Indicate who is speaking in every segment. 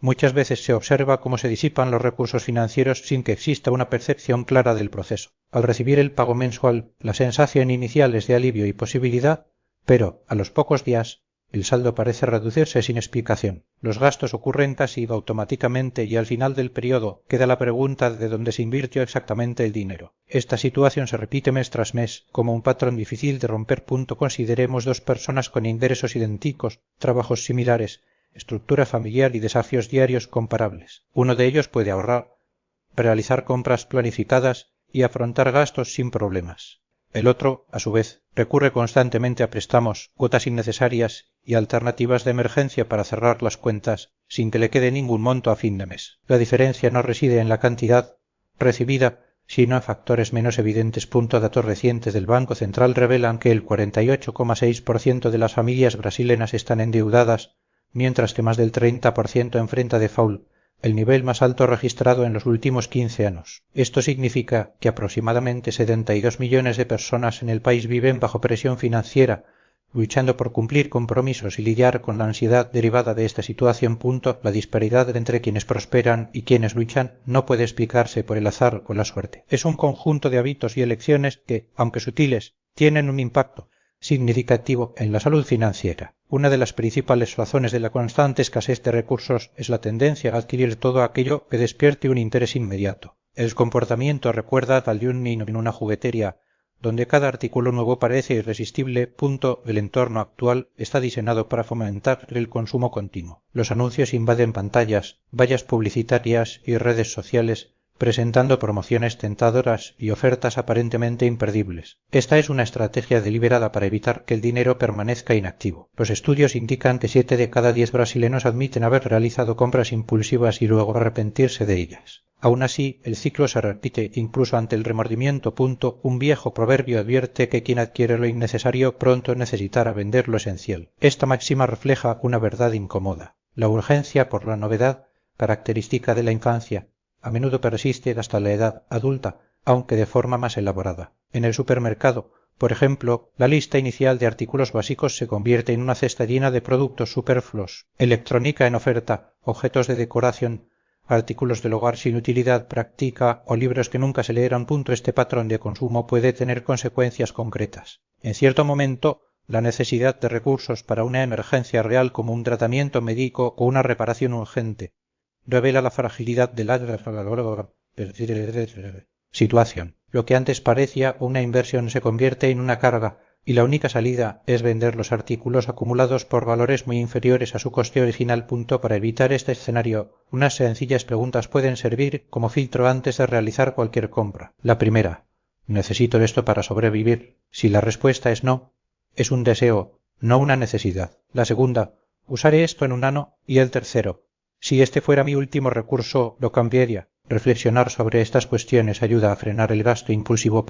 Speaker 1: Muchas veces se observa cómo se disipan los recursos financieros sin que exista una percepción clara del proceso. Al recibir el pago mensual, la sensación inicial es de alivio y posibilidad, pero, a los pocos días, el saldo parece reducirse sin explicación. Los gastos ocurren casi automáticamente y al final del periodo queda la pregunta de dónde se invirtió exactamente el dinero. Esta situación se repite mes tras mes, como un patrón difícil de romper. Consideremos dos personas con ingresos idénticos, trabajos similares, estructura familiar y desafíos diarios comparables. Uno de ellos puede ahorrar, realizar compras planificadas y afrontar gastos sin problemas. El otro, a su vez, recurre constantemente a préstamos, cuotas innecesarias y alternativas de emergencia para cerrar las cuentas sin que le quede ningún monto a fin de mes. La diferencia no reside en la cantidad recibida, sino en factores menos evidentes. Datos recientes del Banco Central revelan que el 48,6% de las familias brasileñas están endeudadas, mientras que más del 30% enfrenta default, el nivel más alto registrado en los últimos 15 años. Esto significa que aproximadamente 72 millones de personas en el país viven bajo presión financiera, luchando por cumplir compromisos y lidiar con la ansiedad derivada de esta situación. La disparidad entre quienes prosperan y quienes luchan no puede explicarse por el azar o la suerte. Es un conjunto de hábitos y elecciones que, aunque sutiles, tienen un impacto significativo en la salud financiera. Una de las principales razones de la constante escasez de recursos es la tendencia a adquirir todo aquello que despierte un interés inmediato. El comportamiento recuerda al de un niño en una juguetería, donde cada artículo nuevo parece irresistible. El entorno actual está diseñado para fomentar el consumo continuo. Los anuncios invaden pantallas, vallas publicitarias y redes sociales, presentando promociones tentadoras y ofertas aparentemente imperdibles. Esta es una estrategia deliberada para evitar que el dinero permanezca inactivo. Los estudios indican que 7 de cada 10 brasileños admiten haber realizado compras impulsivas y luego arrepentirse de ellas. Aún así, el ciclo se repite incluso ante el remordimiento. Un viejo proverbio advierte que quien adquiere lo innecesario pronto necesitará vender lo esencial. Esta máxima refleja una verdad incómoda. La urgencia por la novedad, característica de la infancia, a menudo persiste hasta la edad adulta, aunque de forma más elaborada. En el supermercado, por ejemplo, la lista inicial de artículos básicos se convierte en una cesta llena de productos superfluos, electrónica en oferta, objetos de decoración, artículos del hogar sin utilidad práctica o libros que nunca se leerán. Este patrón de consumo puede tener consecuencias concretas. En cierto momento, la necesidad de recursos para una emergencia real como un tratamiento médico o una reparación urgente revela la fragilidad de la situación. Lo que antes parecía una inversión se convierte en una carga y la única salida es vender los artículos acumulados por valores muy inferiores a su coste original. Para evitar este escenario, unas sencillas preguntas pueden servir como filtro antes de realizar cualquier compra. La primera: ¿necesito esto para sobrevivir? Si la respuesta es no, es un deseo, no una necesidad. La segunda: ¿usaré esto en un año? Y el tercero: si este fuera mi último recurso, ¿lo cambiaría? Reflexionar sobre estas cuestiones ayuda a frenar el gasto impulsivo.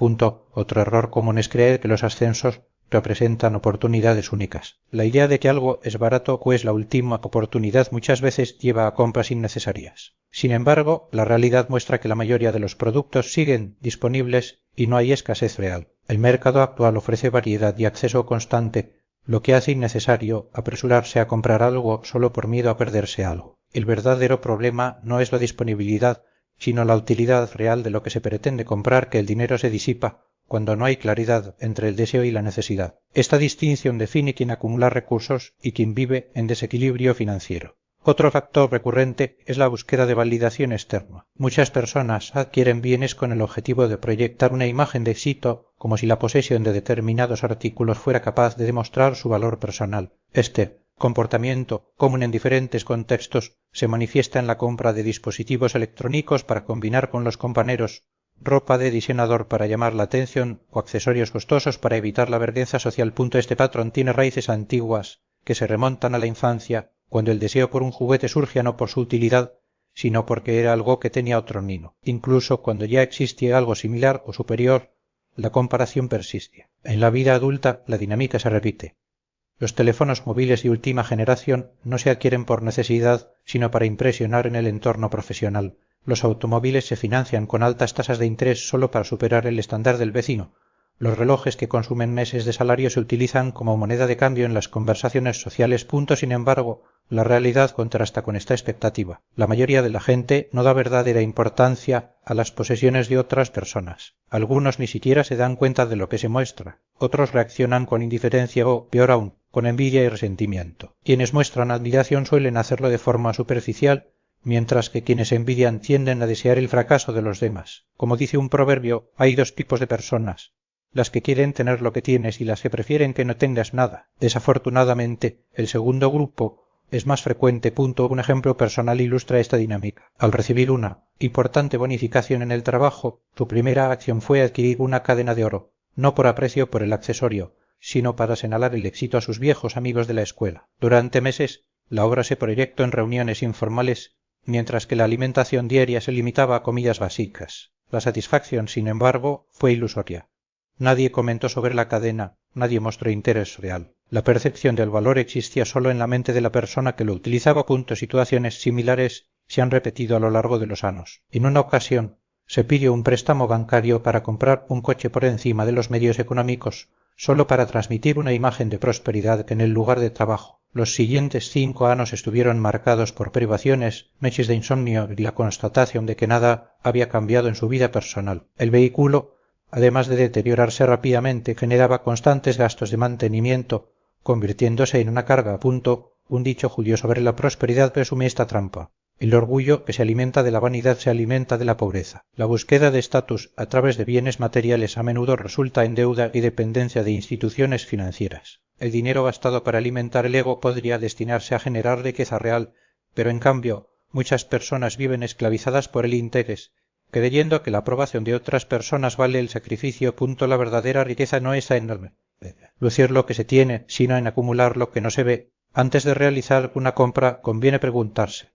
Speaker 1: Otro error común es creer que los ascensos representan oportunidades únicas. La idea de que algo es barato o es la última oportunidad muchas veces lleva a compras innecesarias. Sin embargo, la realidad muestra que la mayoría de los productos siguen disponibles y no hay escasez real. El mercado actual ofrece variedad y acceso constante, lo que hace innecesario apresurarse a comprar algo solo por miedo a perderse algo. El verdadero problema no es la disponibilidad, sino la utilidad real de lo que se pretende comprar, que el dinero se disipa cuando no hay claridad entre el deseo y la necesidad. Esta distinción define quien acumula recursos y quien vive en desequilibrio financiero. Otro factor recurrente es la búsqueda de validación externa. Muchas personas adquieren bienes con el objetivo de proyectar una imagen de éxito, como si la posesión de determinados artículos fuera capaz de demostrar su valor personal. Este comportamiento, común en diferentes contextos, se manifiesta en la compra de dispositivos electrónicos para combinar con los compañeros, ropa de diseñador para llamar la atención o accesorios costosos para evitar la vergüenza social. Este patrón tiene raíces antiguas que se remontan a la infancia, cuando el deseo por un juguete surge no por su utilidad, sino porque era algo que tenía otro niño. Incluso cuando ya existía algo similar o superior, la comparación persiste. En la vida adulta la dinámica se repite. Los teléfonos móviles de última generación no se adquieren por necesidad, sino para impresionar en el entorno profesional. Los automóviles se financian con altas tasas de interés solo para superar el estándar del vecino, Los relojes que consumen meses de salario se utilizan como moneda de cambio en las conversaciones sociales. Sin embargo, la realidad contrasta con esta expectativa. La mayoría de la gente no da verdadera importancia a las posesiones de otras personas. Algunos ni siquiera se dan cuenta de lo que se muestra. Otros reaccionan con indiferencia o, peor aún, con envidia y resentimiento. Quienes muestran admiración suelen hacerlo de forma superficial, mientras que quienes envidian tienden a desear el fracaso de los demás. Como dice un proverbio, hay dos tipos de personas: las que quieren tener lo que tienes y las que prefieren que no tengas nada. Desafortunadamente, el segundo grupo es más frecuente. Un ejemplo personal ilustra esta dinámica. Al recibir una importante bonificación en el trabajo, su primera acción fue adquirir una cadena de oro, no por aprecio por el accesorio, sino para señalar el éxito a sus viejos amigos de la escuela. Durante meses, la obra se proyectó en reuniones informales, mientras que la alimentación diaria se limitaba a comidas básicas. La satisfacción, sin embargo, fue ilusoria. Nadie comentó sobre la cadena, nadie mostró interés real. La percepción del valor existía solo en la mente de la persona que lo utilizaba. Situaciones similares se han repetido a lo largo de los años. En una ocasión, se pidió un préstamo bancario para comprar un coche por encima de los medios económicos, solo para transmitir una imagen de prosperidad en el lugar de trabajo. Los siguientes 5 años estuvieron marcados por privaciones, noches de insomnio y la constatación de que nada había cambiado en su vida personal. El vehículo, además de deteriorarse rápidamente, generaba constantes gastos de mantenimiento, convirtiéndose en una carga. Un dicho judío sobre la prosperidad presume esta trampa: el orgullo que se alimenta de la vanidad se alimenta de la pobreza. La búsqueda de estatus a través de bienes materiales a menudo resulta en deuda y dependencia de instituciones financieras. El dinero gastado para alimentar el ego podría destinarse a generar riqueza real, pero en cambio muchas personas viven esclavizadas por el interés, creyendo que la aprobación de otras personas vale el sacrificio. La verdadera riqueza no está en lucir lo que se tiene, sino en acumular lo que no se ve. Antes de realizar una compra conviene preguntarse: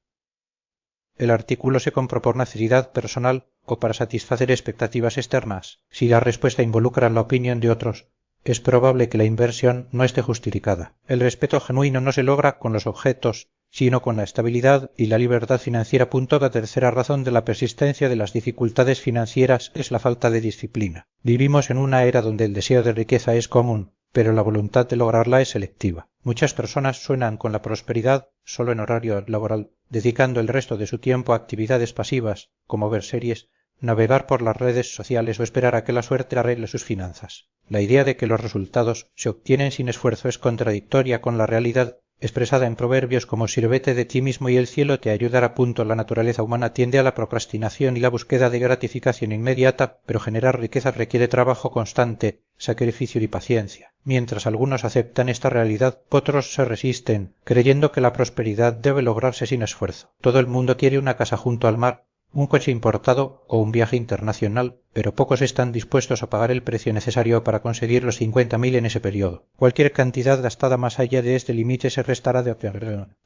Speaker 1: ¿el artículo se compró por necesidad personal o para satisfacer expectativas externas? Si la respuesta involucra la opinión de otros, es probable que la inversión no esté justificada. El respeto genuino no se logra con los objetos, sino con la estabilidad y la libertad financiera. La tercera razón de la persistencia de las dificultades financieras es la falta de disciplina. Vivimos en una era donde el deseo de riqueza es común, pero la voluntad de lograrla es selectiva. Muchas personas sueñan con la prosperidad solo en horario laboral, dedicando el resto de su tiempo a actividades pasivas, como ver series, navegar por las redes sociales o esperar a que la suerte arregle sus finanzas. La idea de que los resultados se obtienen sin esfuerzo es contradictoria con la realidad, expresada en proverbios como «sírvete de ti mismo y el cielo te ayudará». La naturaleza humana tiende a la procrastinación y la búsqueda de gratificación inmediata, pero generar riqueza requiere trabajo constante, sacrificio y paciencia. Mientras algunos aceptan esta realidad, otros se resisten, creyendo que la prosperidad debe lograrse sin esfuerzo. Todo el mundo quiere una casa junto al mar, un coche importado o un viaje internacional, pero pocos están dispuestos a pagar el precio necesario para conseguir los 50.000 en ese periodo. Cualquier cantidad gastada más allá de este límite se restará de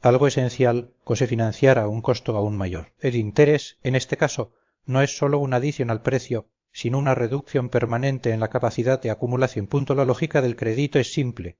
Speaker 1: algo esencial o se financiará a un costo aún mayor. El interés, en este caso, no es solo una adición al precio, sino una reducción permanente en la capacidad de acumulación. La lógica del crédito es simple: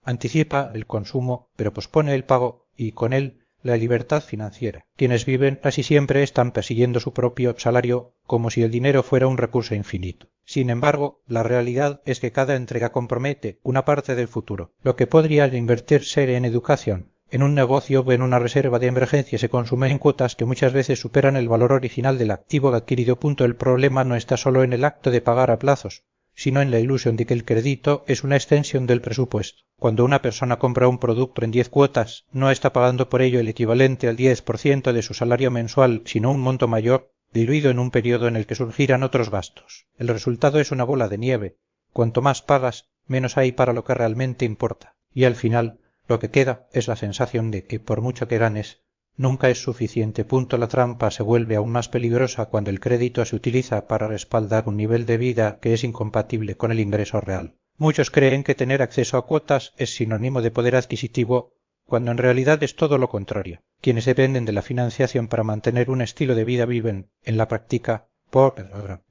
Speaker 1: anticipa el consumo, pero pospone el pago y, con él, la libertad financiera. Quienes viven casi siempre están persiguiendo su propio salario como si el dinero fuera un recurso infinito. Sin embargo, la realidad es que cada entrega compromete una parte del futuro. Lo que podría invertirse en educación, en un negocio o en una reserva de emergencia se consume en cuotas que muchas veces superan el valor original del activo adquirido. El problema no está solo en el acto de pagar a plazos, sino en la ilusión de que el crédito es una extensión del presupuesto. Cuando una persona compra un producto en 10 cuotas, no está pagando por ello el equivalente al 10% de su salario mensual, sino un monto mayor, diluido en un periodo en el que surgirán otros gastos. El resultado es una bola de nieve. Cuanto más pagas, menos hay para lo que realmente importa. Y al final, lo que queda es la sensación de que, por mucho que ganes, nunca es suficiente. La trampa se vuelve aún más peligrosa cuando el crédito se utiliza para respaldar un nivel de vida que es incompatible con el ingreso real. Muchos creen que tener acceso a cuotas es sinónimo de poder adquisitivo, cuando en realidad es todo lo contrario. Quienes dependen de la financiación para mantener un estilo de vida viven, en la práctica, por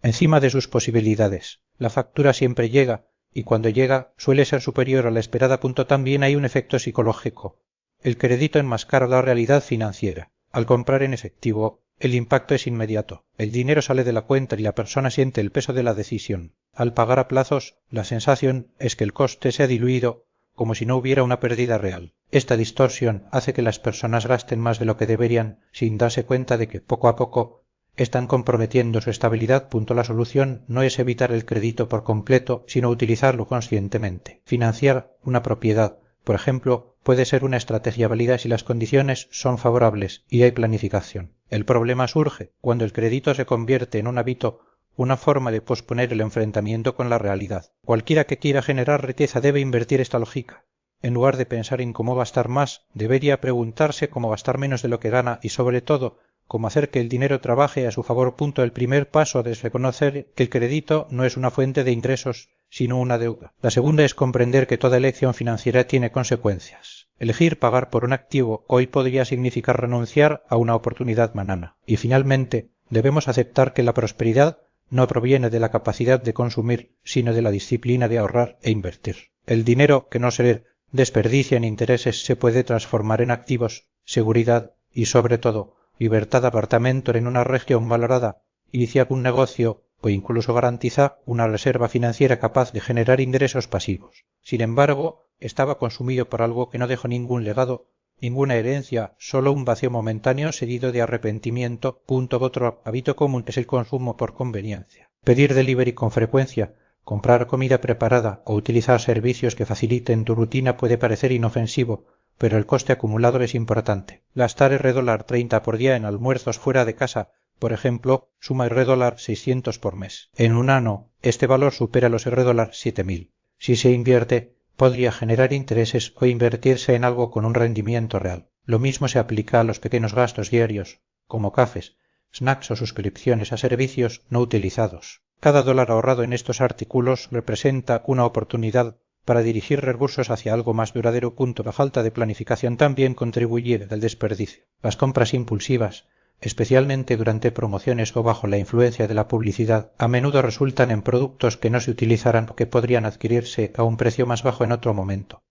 Speaker 1: encima de sus posibilidades. La factura siempre llega, y cuando llega suele ser superior a la esperada. También hay un efecto psicológico. El crédito enmascara la realidad financiera. Al comprar en efectivo, El impacto es inmediato. El dinero sale de la cuenta y la persona siente el peso de la decisión. Al pagar a plazos, la sensación es que el coste se ha diluido como si no hubiera una pérdida real. Esta distorsión hace que las personas gasten más de lo que deberían sin darse cuenta de que poco a poco están comprometiendo su estabilidad. La solución no es evitar el crédito por completo, sino utilizarlo conscientemente. Financiar una propiedad, por ejemplo, puede ser una estrategia válida si las condiciones son favorables y hay planificación. El problema surge cuando el crédito se convierte en un hábito, una forma de posponer el enfrentamiento con la realidad. Cualquiera que quiera generar riqueza debe invertir esta lógica. En lugar de pensar en cómo gastar más, debería preguntarse cómo gastar menos de lo que gana y, sobre todo, cómo hacer que el dinero trabaje a su favor. El primer paso es reconocer que el crédito no es una fuente de ingresos, sino una deuda. La segunda es comprender que toda elección financiera tiene consecuencias. Elegir pagar por un activo hoy podría significar renunciar a una oportunidad mañana. Y finalmente, debemos aceptar que la prosperidad no proviene de la capacidad de consumir, sino de la disciplina de ahorrar e invertir. El dinero que no se desperdicia en intereses se puede transformar en activos, seguridad y, sobre todo, libertad. Apartamento en una región valorada, iniciar un negocio o incluso garantiza una reserva financiera capaz de generar ingresos pasivos. Sin embargo, estaba consumido por algo que no dejó ningún legado, ninguna herencia, solo un vacío momentáneo seguido de arrepentimiento. Otro hábito común es el consumo por conveniencia. Pedir delivery con frecuencia, comprar comida preparada o utilizar servicios que faciliten tu rutina puede parecer inofensivo, pero el coste acumulado es importante. Gastar $30 por día en almuerzos fuera de casa, por ejemplo, suma $600 por mes. En un año, este valor supera los $7.000. Si se invierte, podría generar intereses o invertirse en algo con un rendimiento real. Lo mismo se aplica a los pequeños gastos diarios, como cafés, snacks o suscripciones a servicios no utilizados. Cada dólar ahorrado en estos artículos representa una oportunidad para dirigir recursos hacia algo más duradero. La falta de planificación también contribuye al desperdicio. Las compras impulsivas, especialmente durante promociones o bajo la influencia de la publicidad, a menudo resultan en productos que no se utilizarán o que podrían adquirirse a un precio más bajo en otro momento.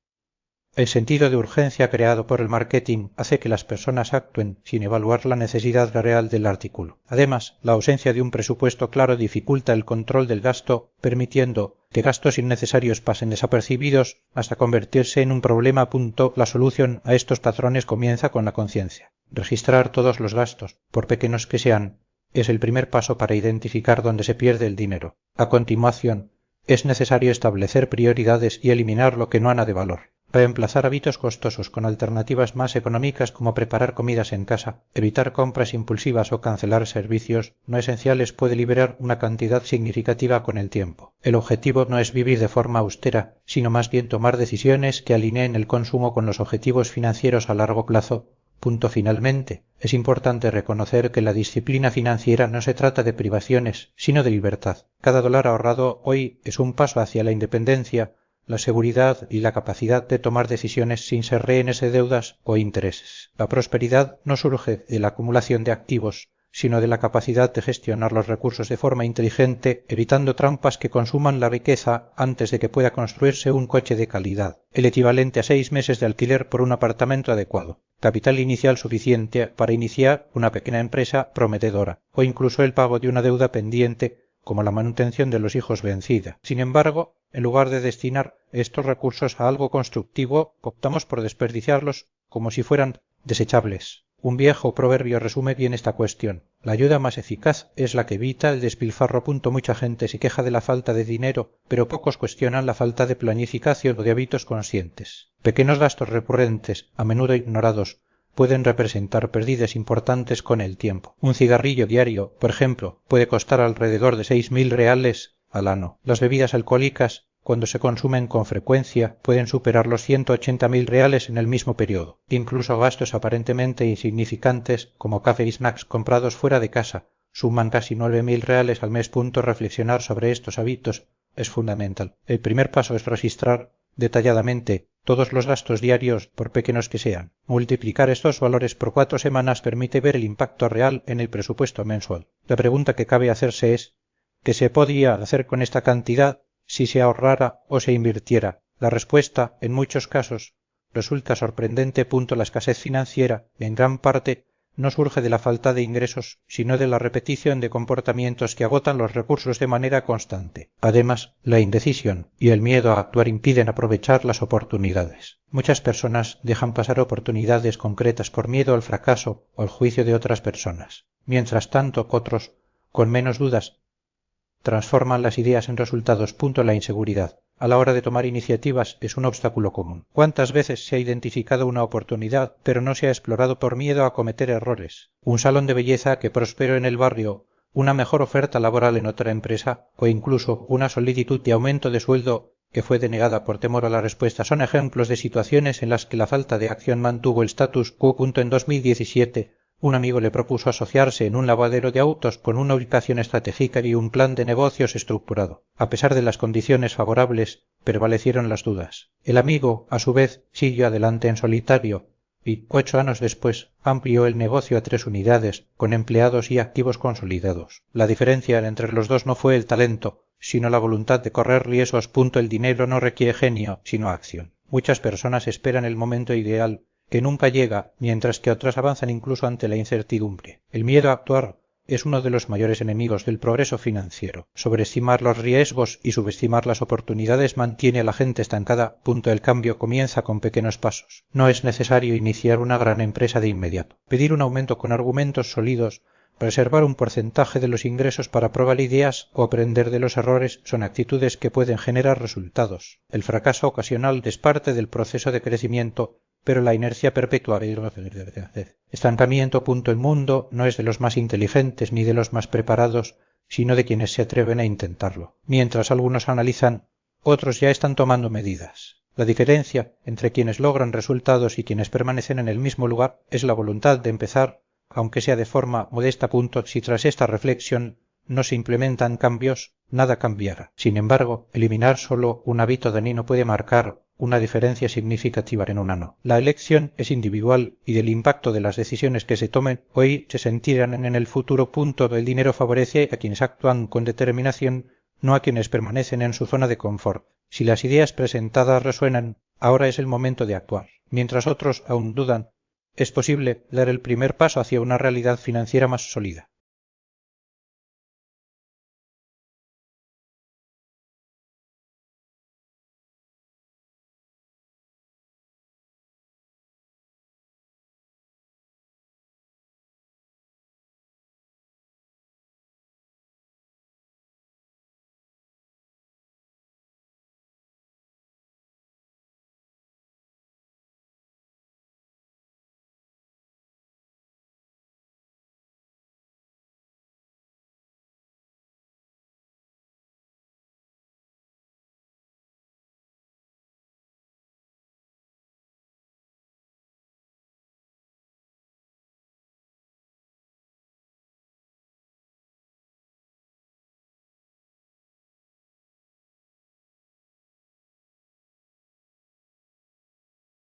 Speaker 1: El sentido de urgencia creado por el marketing hace que las personas actúen sin evaluar la necesidad real del artículo. Además, la ausencia de un presupuesto claro dificulta el control del gasto, permitiendo que gastos innecesarios pasen desapercibidos hasta convertirse en un problema. La solución a estos patrones comienza con la conciencia. Registrar todos los gastos, por pequeños que sean, es el primer paso para identificar dónde se pierde el dinero. A continuación, es necesario establecer prioridades y eliminar lo que no ha de valor. Reemplazar hábitos costosos con alternativas más económicas como preparar comidas en casa, evitar compras impulsivas o cancelar servicios no esenciales puede liberar una cantidad significativa con el tiempo. El objetivo no es vivir de forma austera, sino más bien tomar decisiones que alineen el consumo con los objetivos financieros a largo plazo. Finalmente, es importante reconocer que la disciplina financiera no se trata de privaciones, sino de libertad. Cada dólar ahorrado hoy es un paso hacia la independencia, la seguridad y la capacidad de tomar decisiones sin ser rehenes de deudas o intereses. La prosperidad no surge de la acumulación de activos, sino de la capacidad de gestionar los recursos de forma inteligente, evitando trampas que consuman la riqueza antes de que pueda construirse un coche de calidad, el equivalente a 6 meses de alquiler por un apartamento adecuado, capital inicial suficiente para iniciar una pequeña empresa prometedora, o incluso el pago de una deuda pendiente, como la manutención de los hijos vencida. Sin embargo, en lugar de destinar estos recursos a algo constructivo, optamos por desperdiciarlos como si fueran desechables. Un viejo proverbio resume bien esta cuestión. La ayuda más eficaz es la que evita el despilfarro. Mucha gente se queja de la falta de dinero, pero pocos cuestionan la falta de planificación o de hábitos conscientes. Pequeños gastos recurrentes, a menudo ignorados, pueden representar pérdidas importantes con el tiempo. Un cigarrillo diario, por ejemplo, puede costar alrededor de $6.000 al año. Las bebidas alcohólicas, cuando se consumen con frecuencia, pueden superar los $180.000 en el mismo periodo. Incluso gastos aparentemente insignificantes, como café y snacks comprados fuera de casa, suman casi $9.000 al mes. Reflexionar sobre estos hábitos es fundamental. El primer paso es registrar detalladamente todos los gastos diarios, por pequeños que sean. Multiplicar estos valores por 4 semanas permite ver el impacto real en el presupuesto mensual. La pregunta que cabe hacerse es, ¿qué se podría hacer con esta cantidad si se ahorrara o se invirtiera? La respuesta, en muchos casos, resulta sorprendente. La escasez financiera, en gran parte, no surge de la falta de ingresos, sino de la repetición de comportamientos que agotan los recursos de manera constante. Además, la indecisión y el miedo a actuar impiden aprovechar las oportunidades. Muchas personas dejan pasar oportunidades concretas por miedo al fracaso o al juicio de otras personas, mientras tanto otros, con menos dudas, transforman las ideas en resultados. La inseguridad a la hora de tomar iniciativas es un obstáculo común. ¿Cuántas veces se ha identificado una oportunidad pero no se ha explorado por miedo a cometer errores? Un salón de belleza que prosperó en el barrio, una mejor oferta laboral en otra empresa o incluso una solicitud de aumento de sueldo que fue denegada por temor a la respuesta son ejemplos de situaciones en las que la falta de acción mantuvo el status quo. En 2017 un amigo le propuso asociarse en un lavadero de autos con una ubicación estratégica y un plan de negocios estructurado. A pesar de las condiciones favorables, prevalecieron las dudas. El amigo, a su vez, siguió adelante en solitario y, 8 años después, amplió el negocio a 3 unidades, con empleados y activos consolidados. La diferencia entre los dos no fue el talento, sino la voluntad de correr riesgos. El dinero no requiere genio, sino acción. Muchas personas esperan el momento ideal, que nunca llega, mientras que otras avanzan incluso ante la incertidumbre. El miedo a actuar es uno de los mayores enemigos del progreso financiero. Sobreestimar los riesgos y subestimar las oportunidades mantiene a la gente estancada. El cambio comienza con pequeños pasos. No es necesario iniciar una gran empresa de inmediato. Pedir un aumento con argumentos sólidos, reservar un porcentaje de los ingresos para probar ideas o aprender de los errores son actitudes que pueden generar resultados. El fracaso ocasional es parte del proceso de crecimiento, pero la inercia perpetua estancamiento. El mundo no es de los más inteligentes ni de los más preparados, sino de quienes se atreven a intentarlo. Mientras algunos analizan, otros ya están tomando medidas. La diferencia entre quienes logran resultados y quienes permanecen en el mismo lugar es la voluntad de empezar, aunque sea de forma modesta. Si tras esta reflexión no se implementan cambios, nada cambiará. Sin embargo, eliminar solo un hábito dañino puede marcar una diferencia significativa en un año. La elección es individual y del impacto de las decisiones que se tomen hoy se sentirán en el futuro. El dinero favorece a quienes actúan con determinación, no a quienes permanecen en su zona de confort. Si las ideas presentadas resuenan, ahora es el momento de actuar. Mientras otros aún dudan, es posible dar el primer paso hacia una realidad financiera más sólida.